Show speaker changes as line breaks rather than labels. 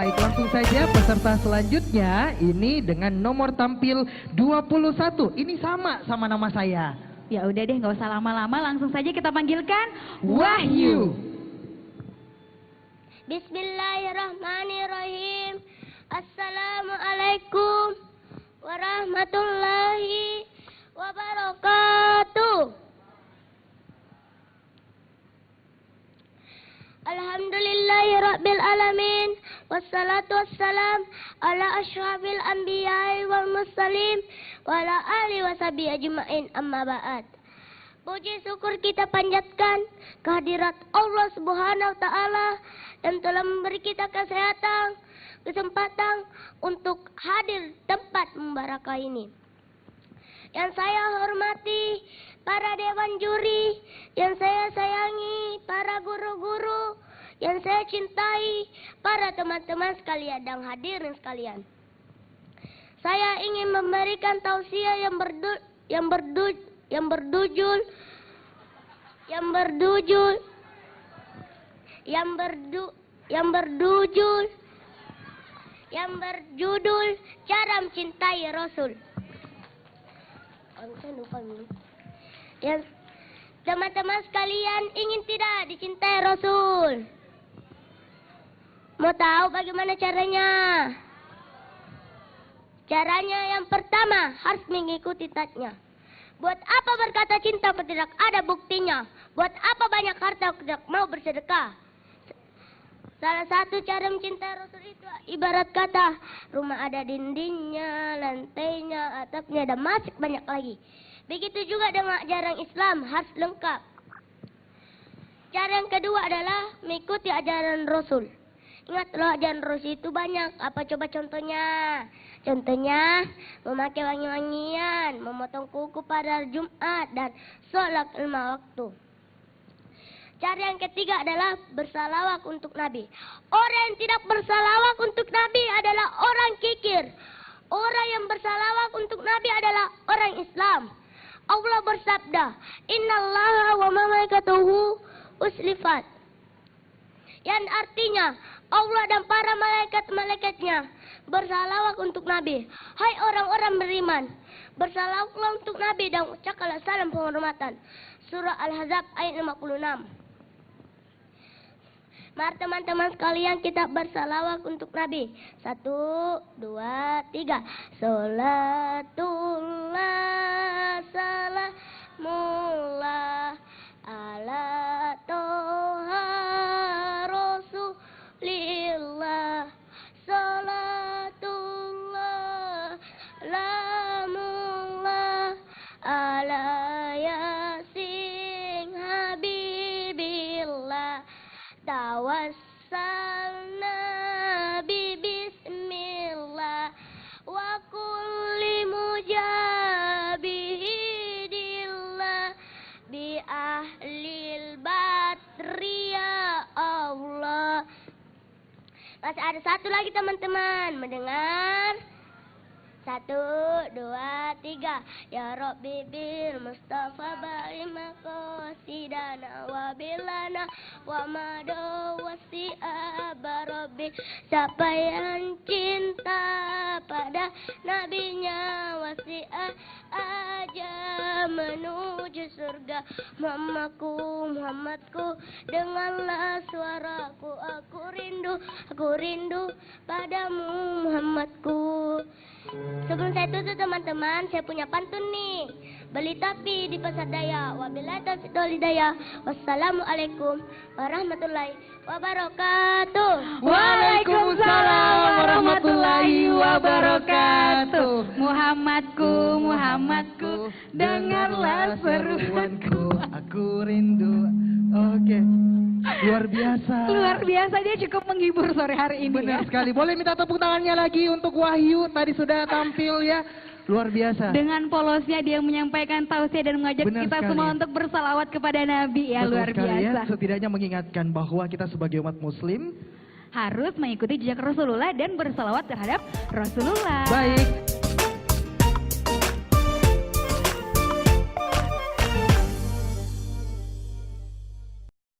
Baik, langsung saja peserta selanjutnya ini dengan nomor tampil 21. Ini sama nama saya.
Ya udah deh, nggak usah lama-lama, langsung saja kita panggilkan
Wahyu.
Bismillahirrahmanirrahim. Assalamualaikum warahmatullahi wabarakatuh. Alhamdulillahi rabbil alamin. Wassalatu wassalam ala ashrafil anbiya'i wal mursalin wa ala alihi washabihi ajma'in, amma ba'd. Puji syukur kita panjatkan kehadirat Allah Subhanahu wa taala yang telah memberi kita kesempatan untuk hadir tempat membarakah ini. Yang saya hormati para dewan juri, yang saya sayangi para guru-guru, yang saya cintai para teman-teman sekalian dan hadirin sekalian. Saya ingin memberikan tausiah yang berjudul Cara Mencintai Rasul. Yang teman-teman sekalian ingin tidak dicintai Rasul? Mau tahu bagaimana caranya? Caranya yang pertama harus mengikuti tatnya. Buat apa berkata cinta kalau tidak ada buktinya? Buat apa banyak harta kalau tidak mau bersedekah? Salah satu cara mencintai Rasul itu ibarat kata rumah ada dindingnya, lantainya, atapnya, dan masih banyak lagi. Begitu juga dengan ajaran Islam harus lengkap. Cara yang kedua adalah mengikuti ajaran Rasul. Ingatlah ajaran Rasul itu banyak. Apa coba contohnya? Contohnya memakai wangi-wangian, memotong kuku pada Jumat, dan sholat 5 waktu. Cara yang ketiga adalah bersalawat untuk Nabi. Orang yang tidak bersalawat untuk Nabi adalah orang kikir. Orang yang bersalawat untuk Nabi adalah orang Islam. Allah bersabda, Innallaha wa malaikatahu uslifat. Yang artinya, Allah dan para malaikat-malaikatnya bersalawat untuk Nabi. Hai orang-orang beriman, bersalawatlah untuk Nabi dan ucapkanlah salam penghormatan. Surah Al-Ahzab ayat 56. Mari teman-teman sekalian kita bersalawat untuk Nabi. 1, 2, 3. Salatullah salamullah ala toha rasulillah. Salatullah lamullah ala yasin habibillah. Tawassalna bi bismillah wa kulli mujabihidillah bi ahlil batri ya Allah. Masih ada satu lagi teman-teman, mendengar? 1, 2, 3. Ya Rabbi bil Mustafa bari maqasidana wa bilana wa madu wasi'a Rabbi. Siapa yang cinta pada nabinya wasi'a aja menuju surga. Muhammadku, dengarlah suaraku. Aku rindu padamu Muhammadku. Sebelum saya tutup teman-teman, saya punya pantun nih. Beli tapi di pasar daya. Wabillahi taufiq wal hidayah. Wassalamualaikum warahmatullahi wabarakatuh.
Waalaikumsalam warahmatullahi wabarakatuh. Muhammadku, dengarlah seruanku.
Aku rindu. Oke. Luar biasa.
Luar biasa, dia cukup menghibur sore hari ini.
Benar
ya.
sekali. Boleh minta tepuk tangannya lagi untuk Wahyu. Tadi sudah tampil ya. Luar biasa.
Dengan polosnya dia menyampaikan tausiah dan mengajak
Benar
kita
sekali.
semua untuk bersalawat kepada Nabi ya.
Betul
Luar
sekali
biasa.
ya. Setidaknya mengingatkan bahwa kita sebagai umat muslim
Harus mengikuti jejak Rasulullah dan bersalawat terhadap Rasulullah.
baik.